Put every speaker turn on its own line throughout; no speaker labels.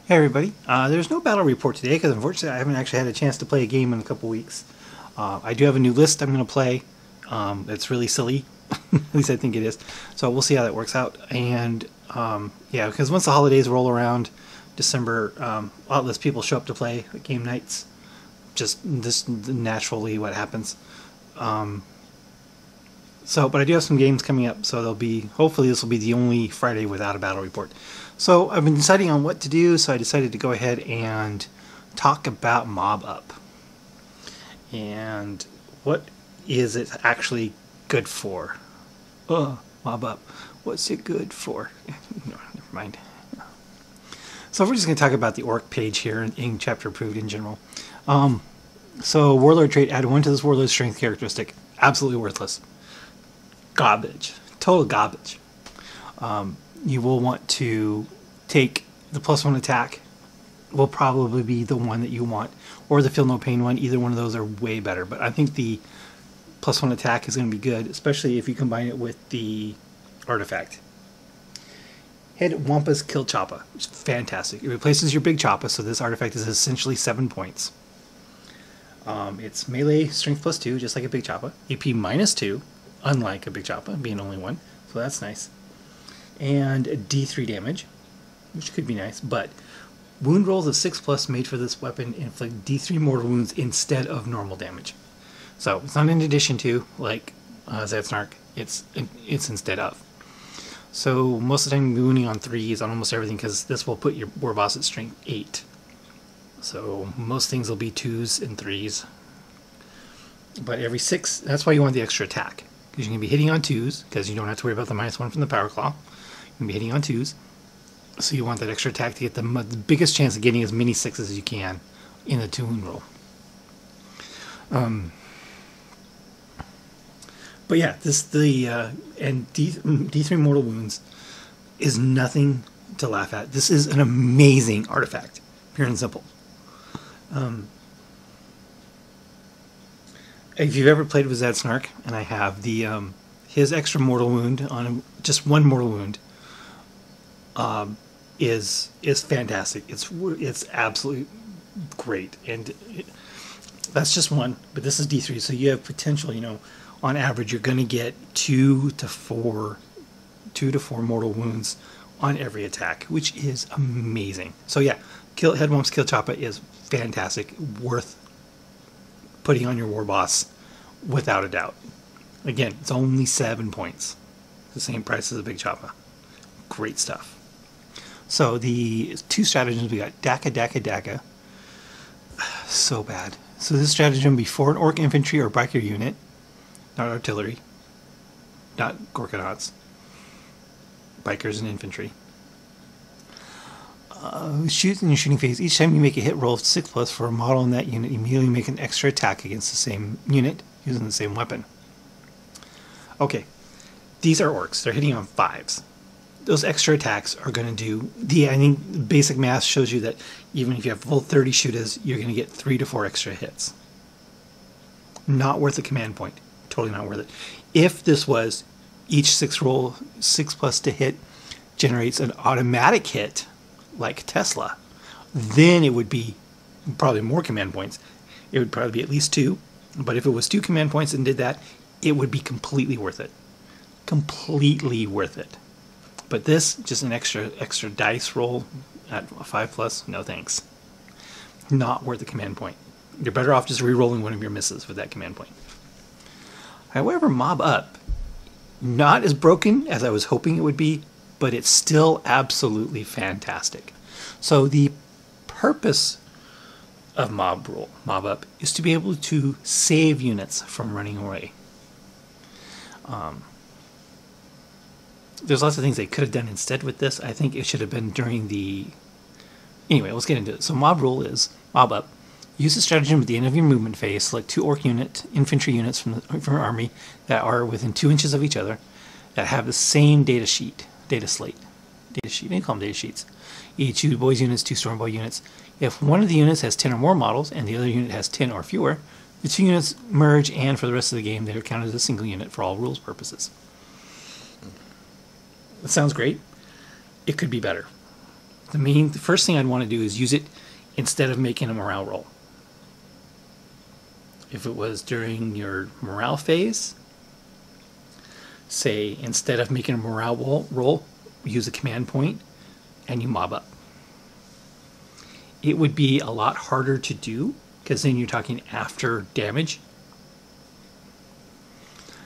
Hey everybody, there's no battle report today because unfortunately I haven't actually had a chance to play a game in a couple weeks. I do have a new list I'm going to play. It's really silly, at least I think it is. So we'll see how that works out. And yeah, because once the holidays roll around, December, a lot less people show up to play game nights. Just this naturally what happens. But I do have some games coming up, so hopefully this will be the only Friday without a battle report. So I've been deciding on what to do, so I decided to go ahead and talk about Mob Up. And what is it actually good for? Mob Up. What's it good for? No, never mind. So we're just going to talk about the orc page here in Chapter Approved in general. So Warlord trait, add 1 to this Warlord strength characteristic. Absolutely worthless. Garbage. Total garbage. You will want to take the +1 attack. Will probably be the one that you want, or the feel no pain one. Either one of those are way better, but I think the +1 attack is going to be good, especially if you combine it with the artifact. Hit Wampa's Kill Choppa, which is fantastic. It replaces your big Choppa, so this artifact is essentially 7 points. It's melee strength +2, just like a big Choppa. AP -2, unlike a big Choppa, being only 1, so that's nice. And D3 damage, which could be nice, but wound rolls of 6+ made for this weapon inflict D3 mortal wounds instead of normal damage. So it's not in addition to, like Zatsnark, it's instead of. So most of the time you'll be wounding on 3s on almost everything, because this will put your war boss at strength 8. So most things will be 2s and 3s. But every 6, that's why you want the extra attack. Because you can be hitting on 2s, because you don't have to worry about the -1 from the Power Claw. You can be hitting on 2s. So you want that extra attack to get the biggest chance of getting as many 6s as you can in the 2 wound roll. But yeah, D3 mortal wounds is nothing to laugh at. This is an amazing artifact, pure and simple. If you've ever played with Zatsnark, and I have, his extra mortal wound on just 1 mortal wound is fantastic. It's absolutely great, and that's just 1. But this is D3, so you have potential. On average, you're going to get 2 to 4 mortal wounds on every attack, which is amazing. So yeah, Headwomp's Kill Choppa is fantastic, worth putting on your war boss without a doubt. Again, it's only 7 points, the same price as a big Choppa. Great stuff. So the 2 stratagems, we got Daka Daka Daka. So bad. So this stratagem before an orc infantry or biker unit, not artillery, not Gorkanauts, bikers and infantry. Shoot in your shooting phase. Each time you make a hit roll of 6+ for a model in that unit, immediately make an extra attack against the same unit using the same weapon. Okay, these are orcs. They're hitting on 5s. Those extra attacks are going to do I think basic math shows you that even if you have full 30 shooters, you're going to get 3 to 4 extra hits. Not worth the command point. Totally not worth it. If this was each 6+ to hit generates an automatic hit, like Tesla, then it would be probably more command points. It would probably be at least 2, but if it was 2 command points and did that, it would be completely worth it. Completely worth it. But this, just an extra dice roll at a 5+, no thanks. Not worth the command point. You're better off just re-rolling one of your misses with that command point. However, Mob Up, not as broken as I was hoping it would be, but it's still absolutely fantastic. So the purpose of Mob Up, is to be able to save units from running away. There's lots of things they could have done instead with this. I think it should have been during the... Anyway, let's get into it. So Mob Up. Use the stratagem at the end of your movement phase. Select 2 orc infantry units from your army that are within 2 inches of each other that have the same data sheet. They call them data sheets. Each 2 boys units, 2 stormboy units. If one of the units has 10 or more models and the other unit has 10 or fewer, the 2 units merge, and for the rest of the game they are counted as a single unit for all rules purposes. That sounds great. It could be better. The first thing I'd want to do is use it instead of making a morale roll. If it was during your morale phase, say instead of making a morale roll, use a command point and you mob up. It would be a lot harder to do because then you're talking after damage.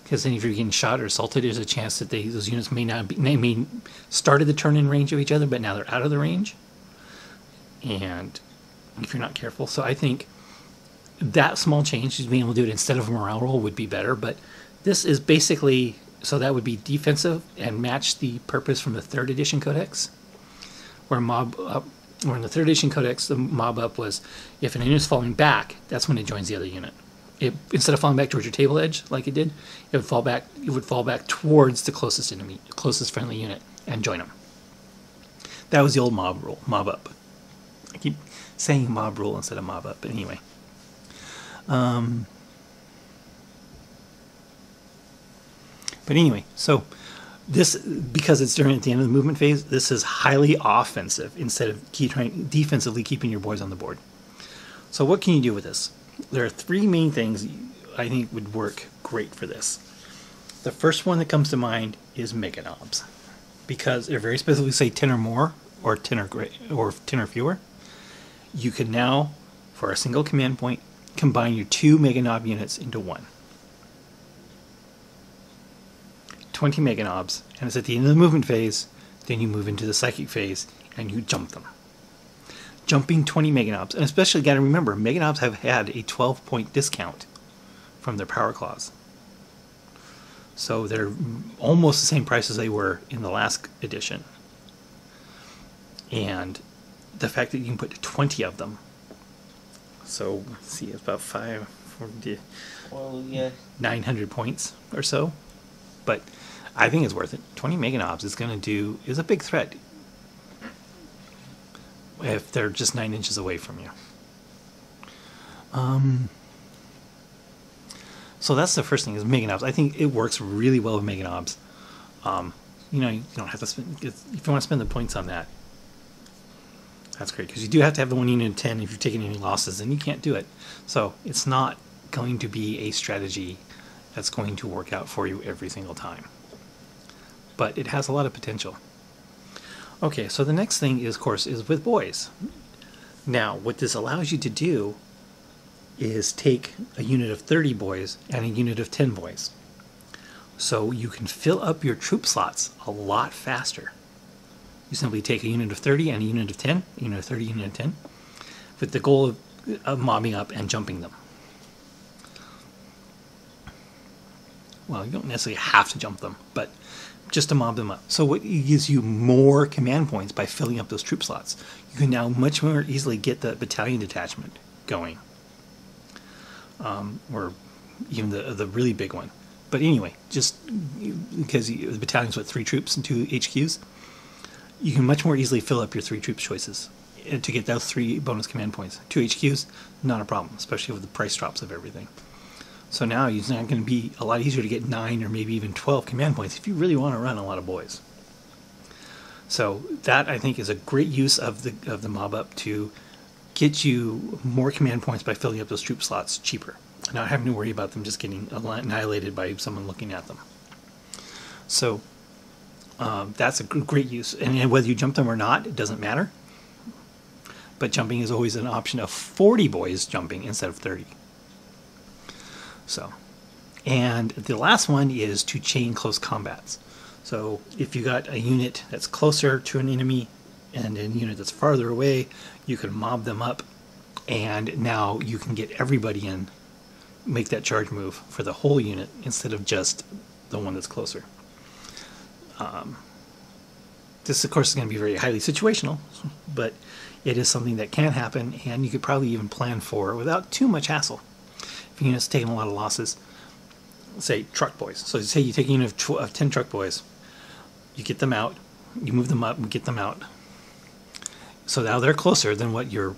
Because then if you're getting shot or assaulted, there's a chance that those units may started the turn in range of each other, but now they're out of the range. And if you're not careful. So I think that small change, just being able to do it instead of a morale roll, would be better. But this is basically, so that would be defensive and match the purpose from the 3rd edition codex, where where in the 3rd edition codex, the mob up was if an unit is falling back, that's when it joins the other unit. Instead of falling back towards your table edge like it did, it would fall back towards the closest enemy, closest friendly unit, and join them. That was the old mob up. I keep saying mob rule instead of mob up, but anyway. So this, because it's during at the end of the movement phase, this is highly offensive instead of defensively keeping your boys on the board. So what can you do with this? There are 3 main things I think would work great for this. The first one that comes to mind is Mega Knobs, because they're very specifically say 10 or more, or 10 or fewer. You can now, for a single command point, combine your 2 Mega Knob units into 1. 20 Mega Knobs, and it's at the end of the movement phase, then you move into the psychic phase and you jump them. Jumping 20 Mega Knobs, and especially got to remember, Mega Knobs have had a 12-point discount from their power claws. So they're almost the same price as they were in the last edition. And the fact that you can put 20 of them, so let's see, it's about 900 points or so. But I think it's worth it. 20 Mega Knobs is a big threat if they're just 9 inches away from you. So that's the first thing, is Mega Knobs. I think it works really well with Mega Knobs. You don't have to spend, if you want to spend the points on that, that's great, because you do have to have the 1 unit of 10. If you've taken any losses, then you can't do it. So it's not going to be a strategy that's going to work out for you every single time. But it has a lot of potential. Okay, so the next thing is, of course, is with boys. Now, what this allows you to do is take a unit of 30 boys and a unit of 10 boys. So you can fill up your troop slots a lot faster. You simply take a unit of 30 and a unit of 10, a unit of 30, unit of 10, with the goal of mobbing up and jumping them. Well, you don't necessarily have to jump them, but just to mob them up. So what gives you more command points by filling up those troop slots. You can now much more easily get the battalion detachment going. Or even the really big one. But anyway, just because the battalion's 3 troops and 2 HQs, you can much more easily fill up your 3 troop choices to get those 3 bonus command points. 2 HQs, not a problem, especially with the price drops of everything. So now it's not going to be a lot easier to get 9 or maybe even 12 command points if you really want to run a lot of boys. So that, I think, is a great use of the mob up to get you more command points by filling up those troop slots cheaper, not having to worry about them just getting annihilated by someone looking at them. So that's a great use, and whether you jump them or not, it doesn't matter. But jumping is always an option of 40 boys jumping instead of 30. So, and the last one is to chain close combats. So if you got a unit that's closer to an enemy and a unit that's farther away, you can mob them up, and now you can get everybody in, make that charge move for the whole unit instead of just the one that's closer. This, of course, is going to be very highly situational, but it is something that can happen, and you could probably even plan for without too much hassle. If a unit's taking a lot of losses, say truck boys. So say you take a unit of 10 truck boys, you get them out, you move them up and get them out. So now they're closer than what your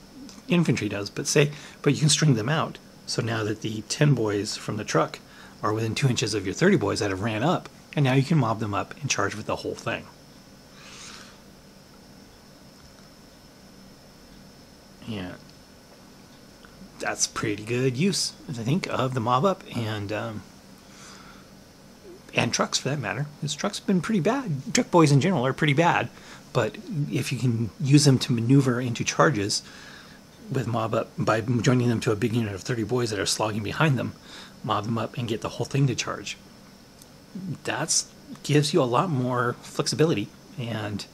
infantry does, but you can string them out. So now that the 10 boys from the truck are within 2 inches of your 30 boys that have ran up, and now you can mob them up and charge with the whole thing. And that's pretty good use, I think, of the mob up and trucks for that matter. Because trucks have been pretty bad. Truck boys in general are pretty bad, but if you can use them to maneuver into charges with mob up by joining them to a big unit of 30 boys that are slogging behind them, mob them up and get the whole thing to charge. That gives you a lot more flexibility and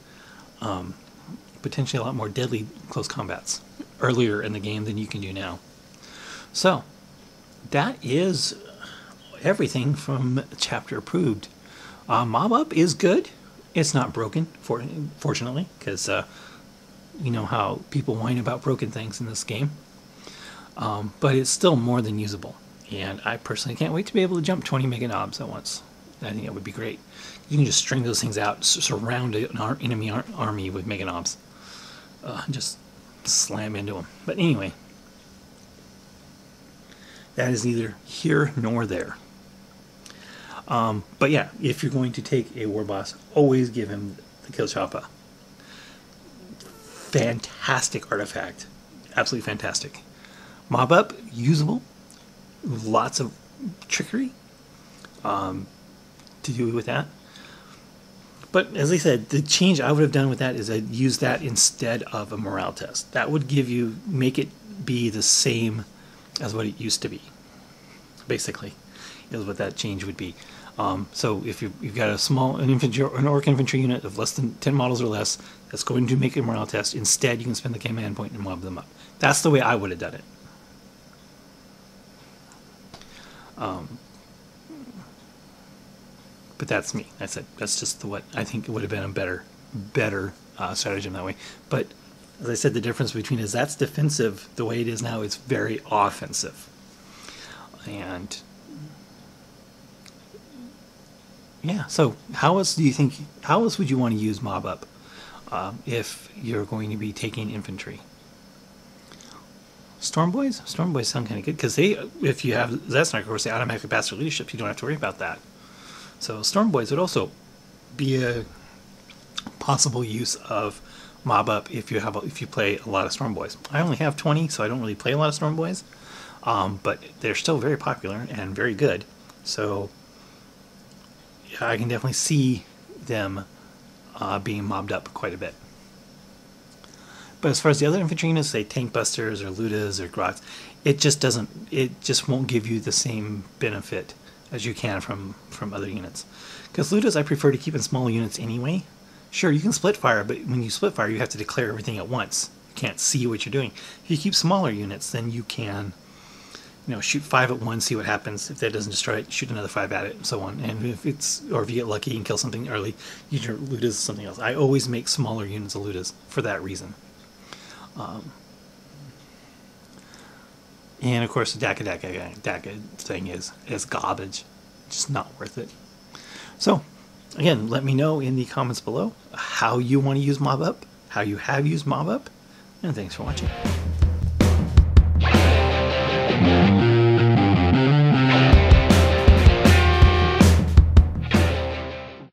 potentially a lot more deadly close combats earlier in the game than you can do now. So that is everything from chapter approved. Mob up is good. It's not broken, fortunately, because you know how people whine about broken things in this game. But it's still more than usable. And I personally can't wait to be able to jump 20 mega knobs at once. I think that would be great. You can just string those things out, surround an enemy army with mega knobs. Just slam into them. But anyway, that is neither here nor there. But yeah, if you're going to take a war boss, always give him the Kill Choppa. Fantastic artifact. Absolutely fantastic. Mob up, usable. Lots of trickery to do with that. But as I said, the change I would have done with that is I'd use that instead of a morale test. That would make it be the same as what it used to be. Basically, is what that change would be. So if you've got an orc infantry unit of less than 10 models or less that's going to make a morale test, instead you can spend the command point and mob them up. That's the way I would have done it. But that's me. That's just what I think it would have been a better stratagem that way. But as I said, the difference between is that's defensive. The way it is now is very offensive. And yeah, so how else would you want to use mob up if you're going to be taking infantry? Storm Boys sound kind of good because if you have Zetsnark, of course, they automatically pass their leadership. You don't have to worry about that. So Storm Boys would also be a possible use of mob up if you play a lot of Storm Boys. I only have 20, so I don't really play a lot of Storm Boys, but they're still very popular and very good. So I can definitely see them being mobbed up quite a bit. But as far as the other infantry units, say Tank Busters or Ludas or Grots, it just won't give you the same benefit as you can from other units. Because Ludas I prefer to keep in small units anyway. Sure, you can split fire, but when you split fire, you have to declare everything at once. You can't see what you're doing. If you keep smaller units, then you can, shoot 5 at once, see what happens. If that doesn't destroy it, shoot another 5 at it, and so on. And if you get lucky and kill something early, use your Ludas as something else. I always make smaller units of Ludas for that reason. And of course, the Daka thing is garbage. Just not worth it. So, again, let me know in the comments below how you want to use mob up, how you have used mob up, and thanks for watching.